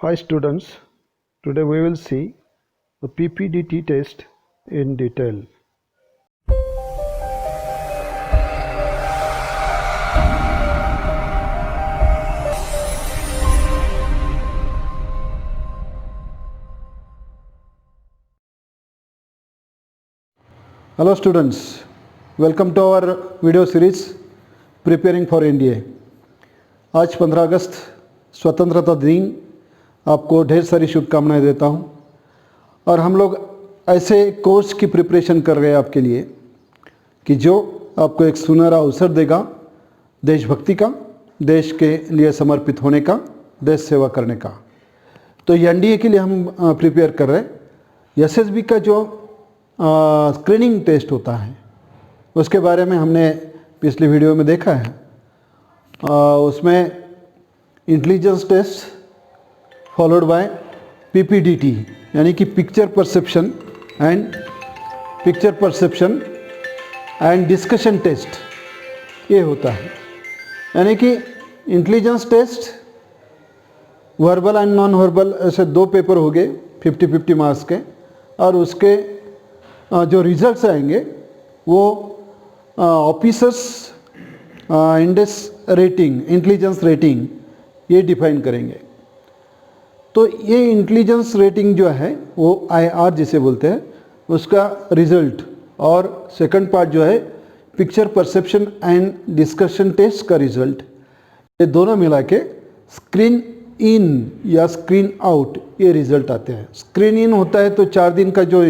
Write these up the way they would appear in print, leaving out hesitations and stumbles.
Hi students, today we will see the PPDT test in detail. Hello students, welcome to our video series Preparing for NDA. आज 15 अगस्त स्वतंत्रता दिन, आपको ढेर सारी शुभकामनाएं देता हूं। और हम लोग ऐसे कोर्स की प्रिपरेशन कर रहे हैं आपके लिए कि जो आपको एक सुनहरा अवसर देगा देशभक्ति का, देश के लिए समर्पित होने का, देश सेवा करने का। तो एनडीए के लिए हम प्रिपेयर कर रहे हैं। एसएसबी का जो स्क्रीनिंग टेस्ट होता है उसके बारे में हमने पिछली वीडियो में देखा है। उसमें intelligence test followed by PPDT यानी कि picture perception and discussion test ये होता है। यानी कि intelligence test verbal and non verbal ऐसे दो पेपर हो गए 50-50 मार्क्स के, और उसके जो रिजल्ट्स आएंगे वो ऑफिसर्स इंटेलिजेंस रेटिंग ये डिफाइन करेंगे। तो ये इंटेलिजेंस रेटिंग जो है वो IR जिसे बोलते हैं उसका रिजल्ट, और सेकंड पार्ट जो है picture perception and discussion test का रिजल्ट, ये दोनों मिला के स्क्रीन इन या स्क्रीन आउट ये रिजल्ट आते हैं। स्क्रीन इन होता है तो 4 दिन का जो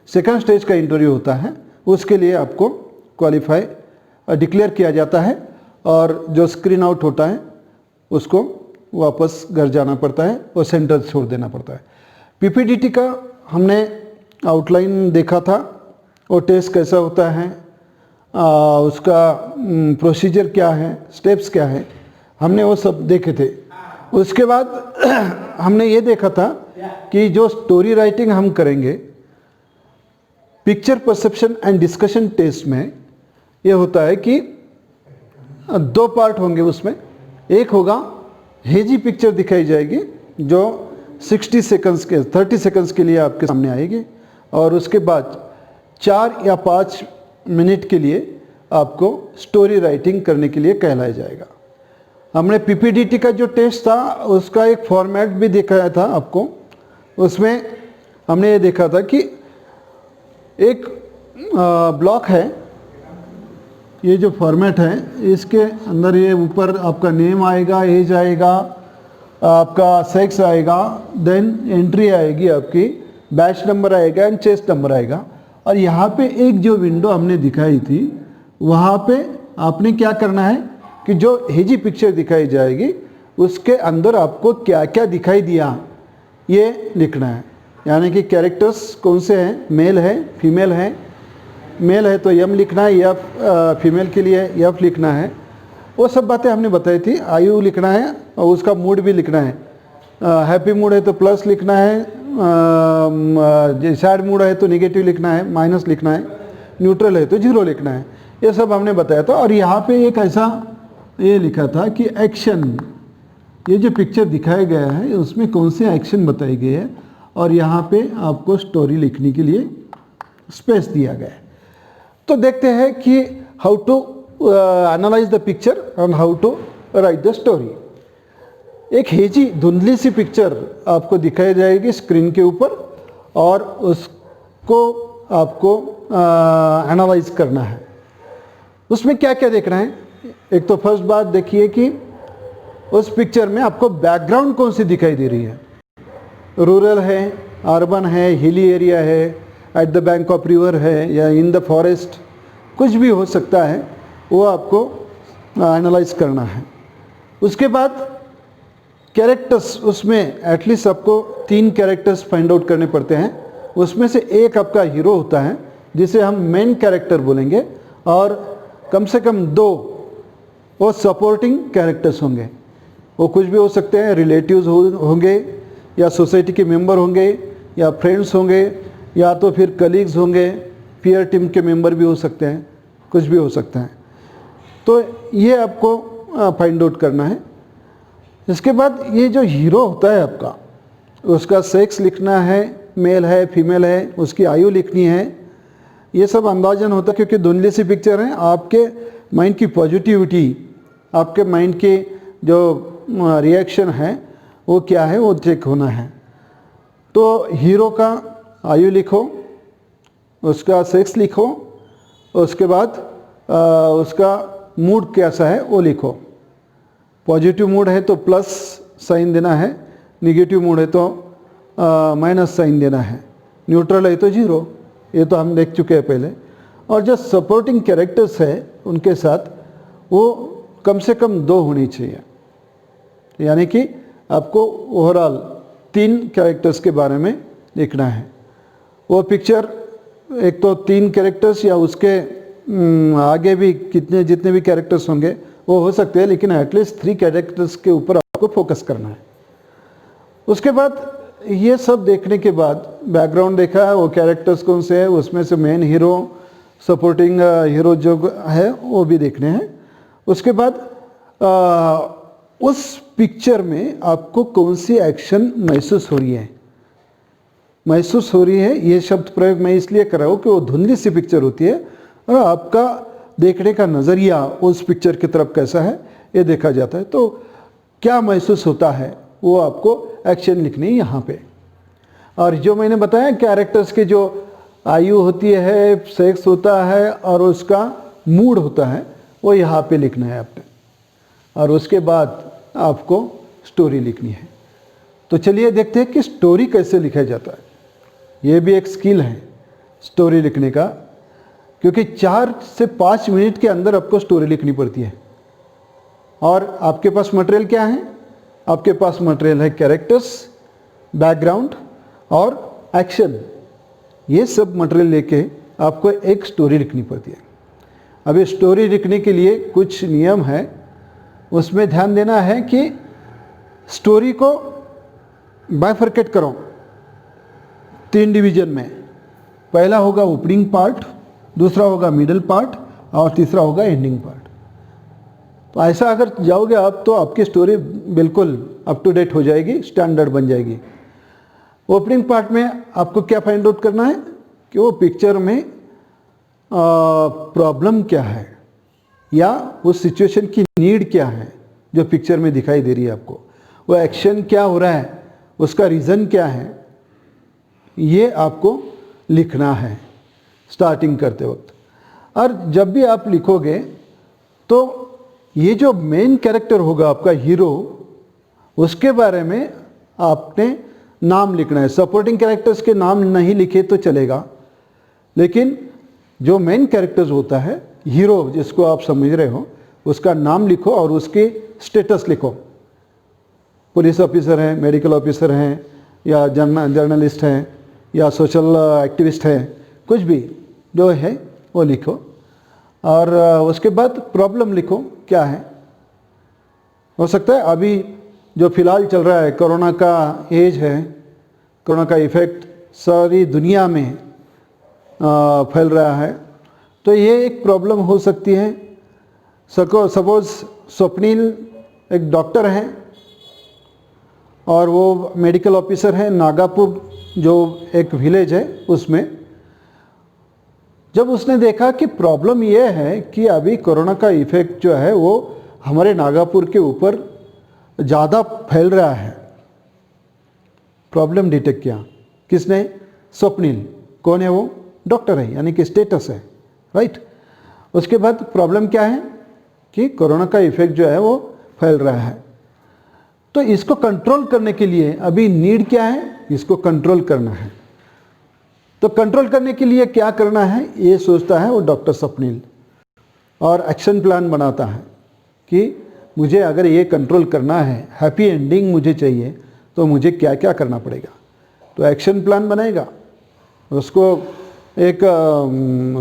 सेकंड स्टेज का इंटरव्यू होता है उसके लिए आपको क्वालिफाई डिक्लेयर किया जाता है, और जो स्क्रीन आउट होता है उसको वापस घर जाना पड़ता है और सेंटर छोड़ देना पड़ता है। पीपीडीटी का हमने आउटलाइन देखा था, वो टेस्ट कैसा होता है, उसका प्रोसीजर क्या है, स्टेप्स क्या है, हमने वो सब देखे थे। उसके बाद हमने ये देखा था कि जो स्टोरी राइटिंग हम करेंगे picture perception and discussion test में, ये होता है कि 2 पार्ट होंगे उसमें। एक होगा हेजी पिक्चर दिखाई जाएगी जो 30 सेकंड्स के लिए आपके सामने आएगी, और उसके बाद 4 या 5 मिनट के लिए आपको स्टोरी राइटिंग करने के लिए कहलाया जाएगा। हमने पीपीडीटी का जो टेस्ट था उसका एक फॉर्मेट भी दिखाया था आपको। उसमें हमने ये देखा था कि एक ब्लॉक है, ये जो फॉर्मेट है इसके अंदर ये ऊपर आपका नेम आएगा, एज आएगा, आपका सेक्स आएगा, देन एंट्री आएगी, आपकी बैच नंबर आएगा एंड चेस्ट नंबर आएगा। और यहाँ पे एक जो विंडो हमने दिखाई थी वहाँ पे आपने क्या करना है कि जो हेजी पिक्चर दिखाई जाएगी उसके अंदर आपको क्या क्या दिखाई दिया ये लिखना है। यानी कि कैरेक्टर्स कौन से हैं, मेल है, फीमेल है, मेल है तो M लिखना है, या फीमेल के लिए F लिखना है, वो सब बातें हमने बताई थी। आयु लिखना है और उसका मूड भी लिखना है। हैप्पी मूड है तो प्लस लिखना है, सैड मूड है तो नेगेटिव लिखना है, माइनस लिखना है, न्यूट्रल है तो 0 लिखना है, ये सब हमने बताया था। और यहाँ पे एक ऐसा ये लिखा था कि एक्शन, ये जो पिक्चर दिखाया गया है उसमें कौन से एक्शन बताए गए हैं, और यहाँ पे आपको स्टोरी लिखने के लिए स्पेस दिया गया है। तो देखते हैं कि how to analyse the picture and how to write the story. एक हेजी धुंधली सी पिक्चर आपको दिखाई जाएगी स्क्रीन के ऊपर, और उसको आपको एनालाइज करना है। उसमें क्या क्या देखना है, एक तो फर्स्ट बात देखिए कि उस पिक्चर में आपको बैकग्राउंड कौन सी दिखाई दे रही है, रूरल है, अर्बन है, हिली एरिया है, at the bank of river है, या इन द फॉरेस्ट, कुछ भी हो सकता है, वो आपको एनालाइज करना है। उसके बाद कैरेक्टर्स, उसमें एटलीस्ट आपको 3 कैरेक्टर्स फाइंड आउट करने पड़ते हैं। उसमें से एक आपका हीरो होता है जिसे हम मेन कैरेक्टर बोलेंगे, और कम से कम 2 वो सपोर्टिंग कैरेक्टर्स होंगे। वो कुछ भी हो सकते हैं, रिलेटिव्स होंगे, या सोसाइटी के मेंबर होंगे, या फ्रेंड्स होंगे, या तो फिर कलीग्स होंगे, पीयर टीम के मेंबर भी हो सकते हैं, कुछ भी हो सकता है। तो ये आपको फाइंड आउट करना है। इसके बाद ये जो हीरो होता है आपका, उसका सेक्स लिखना है, मेल है फीमेल है, उसकी आयु लिखनी है। ये सब अंदाजन होता है क्योंकि धुंधली सी पिक्चर है। आपके माइंड की पॉजिटिविटी, आपके माइंड के जो रिएक्शन है वो क्या है वो चेक होना है। तो हीरो का आयु लिखो, उसका सेक्स लिखो, उसके बाद उसका मूड कैसा है वो लिखो। पॉजिटिव मूड है तो प्लस साइन देना है, निगेटिव मूड है तो माइनस साइन देना है, न्यूट्रल है तो जीरो। ये तो हम देख चुके हैं पहले। और जो सपोर्टिंग कैरेक्टर्स है उनके साथ वो कम से कम 2 होनी चाहिए, यानी कि आपको ओवरऑल 3 कैरेक्टर्स के बारे में लिखना है। वो पिक्चर एक तो 3 कैरेक्टर्स या उसके आगे भी जितने भी कैरेक्टर्स होंगे वो हो सकते हैं, लेकिन एटलीस्ट 3 कैरेक्टर्स के ऊपर आपको फोकस करना है। उसके बाद ये सब देखने के बाद बैकग्राउंड देखा है, वो कैरेक्टर्स कौन से हैं, उसमें से मेन हीरो, सपोर्टिंग हीरो जो है वो भी देखने हैं। उसके बाद उस पिक्चर में आपको कौन सी एक्शन महसूस हो रही है, ये शब्द प्रयोग मैं इसलिए कर रहा हूँ कि वो धुंधली सी पिक्चर होती है और आपका देखने का नज़रिया उस पिक्चर की तरफ कैसा है ये देखा जाता है। तो क्या महसूस होता है वो आपको एक्शन लिखनी है यहाँ पे। और जो मैंने बताया कैरेक्टर्स के जो आयु होती है, सेक्स होता है और उसका मूड होता है वो यहाँ पे लिखना है आपने। और उसके बाद आपको स्टोरी लिखनी है। तो चलिए देखते हैं कि स्टोरी कैसे लिखा जाता है। ये भी एक स्किल है स्टोरी लिखने का, क्योंकि 4 से 5 मिनट के अंदर आपको स्टोरी लिखनी पड़ती है। और आपके पास मटेरियल क्या है? आपके पास मटेरियल है कैरेक्टर्स, बैकग्राउंड और एक्शन। ये सब मटेरियल लेके आपको एक स्टोरी लिखनी पड़ती है। अब ये स्टोरी लिखने के लिए कुछ नियम है, उसमें ध्यान देना है कि स्टोरी को बाइफरकेट करो 3 डिवीजन में। पहला होगा ओपनिंग पार्ट, दूसरा होगा मिडल पार्ट और तीसरा होगा एंडिंग पार्ट। तो ऐसा अगर जाओगे आप तो आपकी स्टोरी बिल्कुल अप टू डेट हो जाएगी, स्टैंडर्ड बन जाएगी। ओपनिंग पार्ट में आपको क्या फाइंड आउट करना है कि वो पिक्चर में प्रॉब्लम क्या है या उस सिचुएशन की नीड क्या है जो पिक्चर में दिखाई दे रही है आपको, वो एक्शन क्या हो रहा है, उसका रीज़न क्या है, ये आपको लिखना है स्टार्टिंग करते वक्त। और जब भी आप लिखोगे तो ये जो मेन कैरेक्टर होगा आपका हीरो, उसके बारे में आपने नाम लिखना है। सपोर्टिंग कैरेक्टर्स के नाम नहीं लिखे तो चलेगा, लेकिन जो मेन कैरेक्टर्स होता है हीरो जिसको आप समझ रहे हो उसका नाम लिखो और उसके स्टेटस लिखो। पुलिस ऑफिसर हैं, मेडिकल ऑफिसर हैं, या जर्नलिस्ट हैं, या सोशल एक्टिविस्ट हैं, कुछ भी जो है वो लिखो। और उसके बाद प्रॉब्लम लिखो क्या है। हो सकता है अभी जो फ़िलहाल चल रहा है, कोरोना का एज है, कोरोना का इफ़ेक्ट सारी दुनिया में फैल रहा है, तो ये एक प्रॉब्लम हो सकती है। सपोज़ स्वप्निल एक डॉक्टर हैं और वो मेडिकल ऑफिसर हैं नागापुर जो एक विलेज है उसमें। जब उसने देखा कि प्रॉब्लम ये है कि अभी कोरोना का इफ़ेक्ट जो है वो हमारे नागापुर के ऊपर ज़्यादा फैल रहा है, प्रॉब्लम डिटेक्ट किया किसने? स्वप्निल। कौन है वो? डॉक्टर है, यानी कि स्टेटस है, राइट। उसके बाद प्रॉब्लम क्या है कि कोरोना का इफ़ेक्ट जो है वो फैल रहा है। तो इसको कंट्रोल करने के लिए अभी नीड क्या है? इसको कंट्रोल करना है। तो कंट्रोल करने के लिए क्या करना है ये सोचता है वो डॉक्टर स्वप्निल, और एक्शन प्लान बनाता है कि मुझे अगर ये कंट्रोल करना है, हैप्पी एंडिंग मुझे चाहिए, तो मुझे क्या क्या करना पड़ेगा। तो एक्शन प्लान बनाएगा, उसको एक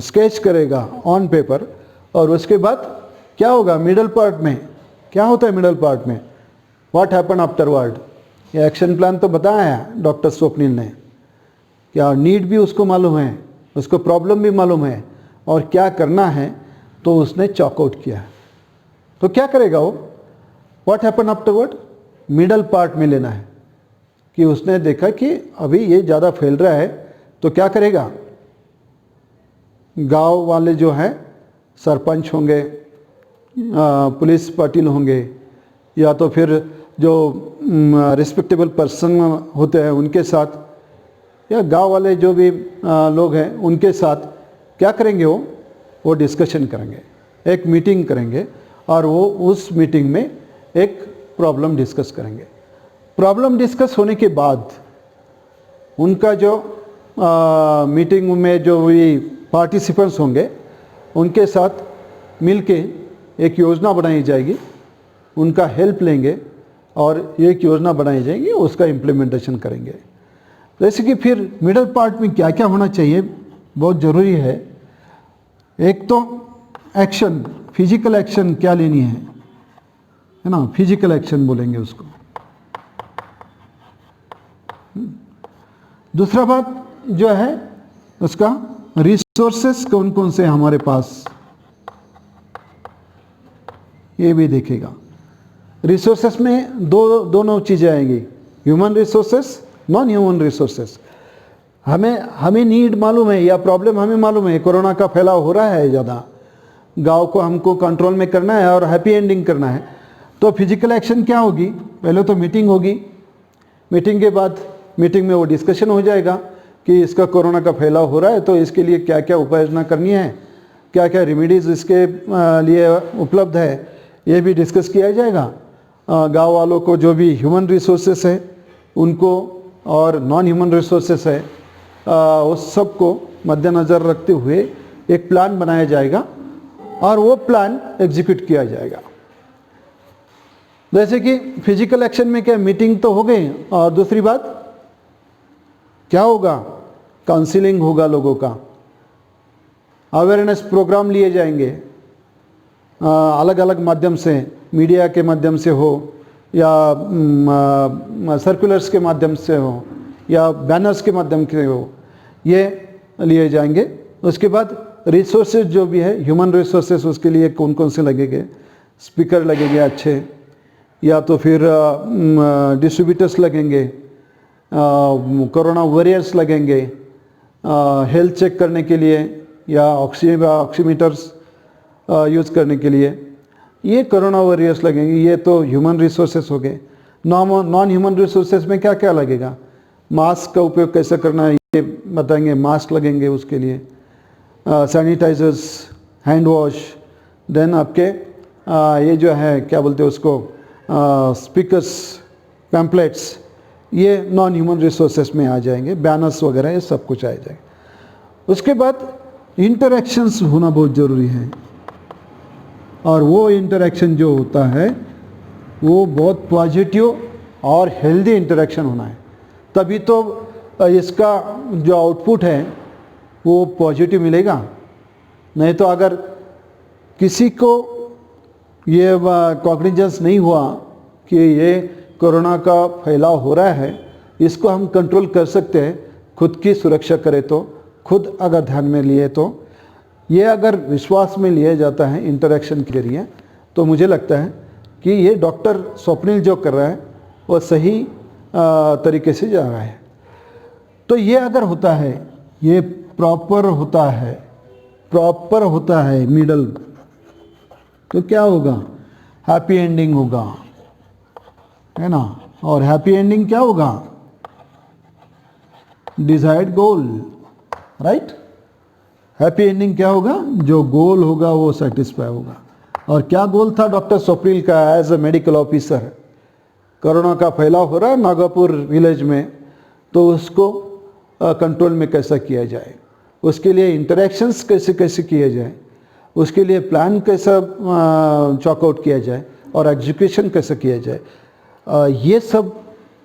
स्केच करेगा ऑन पेपर, और उसके बाद क्या होगा मिडल पार्ट में, क्या होता है मिडल पार्ट में, व्हाट हैपन आफ्टरवर्ड। ये एक्शन प्लान तो बताया है डॉक्टर स्वप्निल ने, क्या नीड भी उसको मालूम है, उसको प्रॉब्लम भी मालूम है, और क्या करना है तो उसने चॉकआउट किया। तो क्या करेगा वो? What happen afterward middle part में लेना है कि उसने देखा कि अभी ये ज़्यादा फैल रहा है, तो क्या करेगा, गांव वाले जो हैं, सरपंच होंगे, पुलिस पाटिल होंगे, या तो फिर जो रिस्पेक्टेबल पर्सन होते हैं उनके साथ, या गांव वाले जो भी लोग हैं उनके साथ क्या करेंगे, वो डिस्कशन करेंगे, एक मीटिंग करेंगे, और वो उस मीटिंग में एक प्रॉब्लम डिस्कस करेंगे। प्रॉब्लम डिस्कस होने के बाद उनका जो मीटिंग में जो भी पार्टिसिपेंट्स होंगे उनके साथ मिलके एक योजना बनाई जाएगी, उनका हेल्प लेंगे और एक योजना बनाई जाएगी, उसका इम्प्लीमेंटेशन करेंगे। जैसे कि फिर मिडल पार्ट में क्या क्या होना चाहिए, बहुत ज़रूरी है। एक तो एक्शन, फिजिकल एक्शन क्या लेनी है ना, फिजिकल एक्शन बोलेंगे उसको। दूसरा बात जो है उसका रिसोर्सेस कौन कौन से हमारे पास, ये भी देखेगा। रिसोर्सेस में दोनों चीज़ें आएंगी, human resources, non human resources. हमें नीड मालूम है या प्रॉब्लम हमें मालूम है, कोरोना का फैलाव हो रहा है ज़्यादा, गांव को हमको कंट्रोल में करना है और हैप्पी एंडिंग करना है। तो फिजिकल एक्शन क्या होगी, पहले तो मीटिंग होगी, मीटिंग के बाद मीटिंग में वो डिस्कशन हो जाएगा कि इसका कोरोना का फैलाव हो रहा है, तो इसके लिए क्या क्या उपाय योजना करनी है, क्या क्या रेमेडीज़ इसके लिए उपलब्ध है, ये भी डिस्कस किया जाएगा। गांव वालों को जो भी ह्यूमन रिसोर्सेस है उनको और नॉन ह्यूमन रिसोर्सेस है उस सब को मद्देनज़र रखते हुए एक प्लान बनाया जाएगा और वो प्लान एग्जीक्यूट किया जाएगा। जैसे कि फिजिकल एक्शन में क्या, मीटिंग तो हो गई, और दूसरी बात क्या होगा, काउंसलिंग होगा, लोगों का अवेयरनेस प्रोग्राम लिए जाएंगे, अलग अलग माध्यम से, मीडिया के माध्यम से हो या सर्कुलर्स के माध्यम से हो या बैनर्स के माध्यम से हो, ये लिए जाएंगे। उसके बाद रिसोर्सेज जो भी है, ह्यूमन रिसोर्सेज, उसके लिए कौन कौन से लगेंगे, स्पीकर लगेंगे अच्छे, या तो फिर डिस्ट्रीब्यूटर्स लगेंगे, कोरोना वॉरियर्स लगेंगे, हेल्थ चेक करने के लिए या ऑक्सीमीटर्स यूज़ करने के लिए, ये कोरोना वॉरियर्स लगेंगे। ये तो ह्यूमन रिसोर्सेस हो गए। नॉन ह्यूमन रिसोर्सेस में क्या क्या लगेगा, मास्क का उपयोग कैसे करना है ये बताएंगे, मास्क लगेंगे उसके लिए, सैनिटाइजर्स, हैंड वॉश, देन आपके ये जो है क्या बोलते हैं उसको, स्पीकर्स, पैम्पलेट्स, ये नॉन ह्यूमन रिसोर्सेस में आ जाएंगे, बैनर्स वगैरह ये सब कुछ आ जाएगा। उसके बाद इंटरेक्शंस होना बहुत ज़रूरी है, और वो इंटरेक्शन जो होता है वो बहुत पॉजिटिव और हेल्दी इंटरेक्शन होना है, तभी तो इसका जो आउटपुट है वो पॉजिटिव मिलेगा। नहीं तो अगर किसी को ये कॉग्निजेंस नहीं हुआ कि ये कोरोना का फैलाव हो रहा है, इसको हम कंट्रोल कर सकते हैं, खुद की सुरक्षा करें तो, खुद अगर ध्यान में लिए तो, ये अगर विश्वास में लिया जाता है इंटरेक्शन के जरिए, तो मुझे लगता है कि ये डॉक्टर स्वप्निल जो कर रहा है वो सही तरीके से जा रहा है। तो ये अगर होता है, ये प्रॉपर होता है मिडल, तो क्या होगा, हैप्पी एंडिंग होगा, है ना। और हैप्पी एंडिंग क्या होगा, डिजायर्ड गोल, राइट। हैप्पी एंडिंग क्या होगा, जो गोल होगा वो सेटिस्फाई होगा। और क्या गोल था डॉक्टर स्वप्निल का as a medical officer, corona का फैलाव हो रहा है नागापुर विलेज में, तो उसको कंट्रोल में कैसा किया जाए, उसके लिए इंटरेक्शंस कैसे कैसे किए जाए, उसके लिए प्लान कैसा चॉकआउट किया जाए और एग्जीक्यूशन कैसे किया जाए, ये सब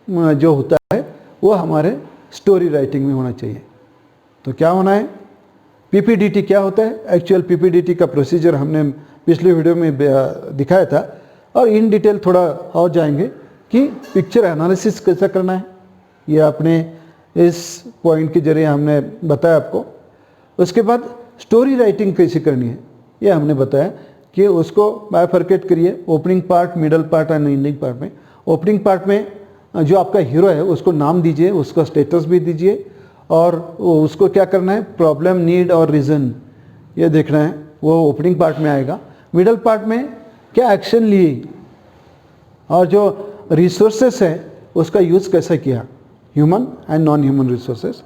जो होता है वो हमारे स्टोरी राइटिंग में होना चाहिए। तो क्या होना है, पीपीडीटी क्या होता है, एक्चुअल पीपीडीटी का प्रोसीजर हमने पिछले वीडियो में दिखाया था, और इन डिटेल थोड़ा और जाएंगे कि पिक्चर एनालिसिस कैसा करना है, ये अपने इस पॉइंट के जरिए हमने बताया आपको। उसके बाद स्टोरी राइटिंग कैसे करनी है, ये हमने बताया कि उसको बायफर्केट करिए, opening part, middle part and ending part में। ओपनिंग पार्ट में जो आपका हीरो है उसको नाम दीजिए, उसका स्टेटस भी दीजिए, और उसको क्या करना है, प्रॉब्लम, नीड और रीज़न ये देखना है। वो ओपनिंग पार्ट में आएगा। मिडल पार्ट में क्या एक्शन लिए और जो रिसोर्सेस है उसका यूज़ कैसा किया, human and non human resources,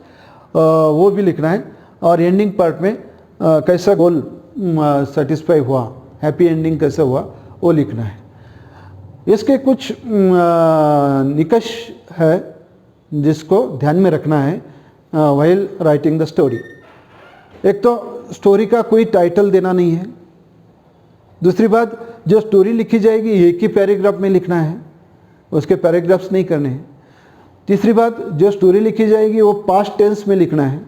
वो भी लिखना है। और एंडिंग पार्ट में कैसा गोल सेटिस्फाई हुआ, हैप्पी एंडिंग कैसा हुआ, वो लिखना है। इसके कुछ निकष है जिसको ध्यान में रखना है व्हाइल राइटिंग द स्टोरी। एक तो स्टोरी का कोई टाइटल देना नहीं है। दूसरी बात, जो स्टोरी लिखी जाएगी एक ही पैराग्राफ में लिखना है, उसके पैराग्राफ्स नहीं करने हैं। तीसरी बात, जो स्टोरी लिखी जाएगी वो पास्ट टेंस में लिखना है,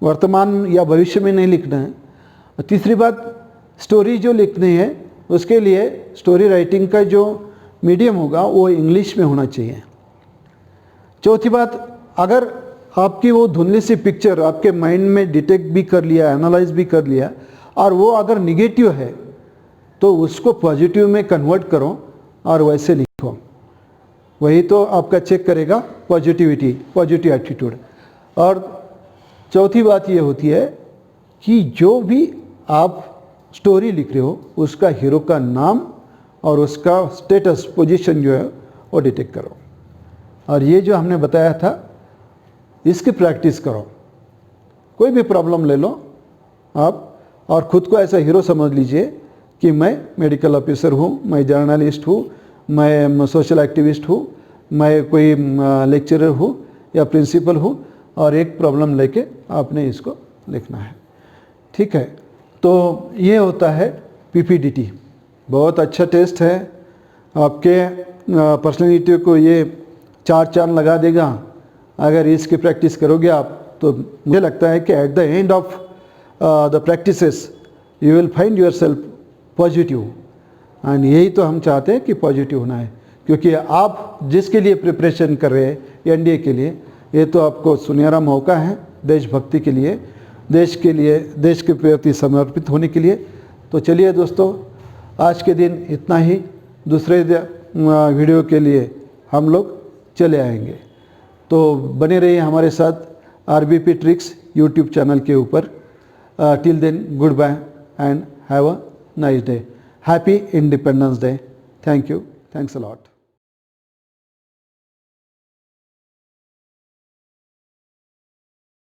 वर्तमान या भविष्य में नहीं लिखना है। और तीसरी बात, स्टोरी जो लिखनी है उसके लिए स्टोरी राइटिंग का जो मीडियम होगा वो इंग्लिश में होना चाहिए। चौथी बात, अगर आपकी वो धुंधली सी पिक्चर आपके माइंड में डिटेक्ट भी कर लिया, एनालाइज भी कर लिया, और वो अगर निगेटिव है तो उसको पॉजिटिव में कन्वर्ट करो और वैसे लिखो। वही तो आपका चेक करेगा पॉजिटिविटी, पॉजिटिव एटीट्यूड। और चौथी बात ये होती है कि जो भी आप स्टोरी लिख रहे हो उसका हीरो का नाम और उसका स्टेटस, पोजीशन जो है वो डिटेक्ट करो। और ये जो हमने बताया था इसकी प्रैक्टिस करो। कोई भी प्रॉब्लम ले लो आप, और ख़ुद को ऐसा हीरो समझ लीजिए कि मैं मेडिकल ऑफिसर हूँ, मैं जर्नलिस्ट हूँ, मैं सोशल एक्टिविस्ट हूँ, मैं कोई लेक्चरर हूँ या प्रिंसिपल हूँ, और एक प्रॉब्लम लेके आपने इसको लिखना है। ठीक है, तो ये होता है पीपीडीटी। बहुत अच्छा टेस्ट है, आपके पर्सनैलिटी को ये 4 चांद लगा देगा। अगर इसकी प्रैक्टिस करोगे आप तो मुझे लगता है कि at the end of the practices you will find your self positive. And यही तो हम चाहते हैं कि पॉजिटिव होना है, क्योंकि आप जिसके लिए प्रिपरेशन कर रहे हैं एनडीए के लिए, ये तो आपको सुनहरा मौका है देशभक्ति के लिए, देश के लिए, देश के प्रति समर्पित होने के लिए। तो चलिए दोस्तों, आज के दिन इतना ही। दूसरे वीडियो के लिए हम लोग चले आएंगे, तो बने रहिए हमारे साथ आरबीपी ट्रिक्स यूट्यूब चैनल के ऊपर। Till then, good bye and have a nice day. Happy independence day. Thank you, thanks a lot.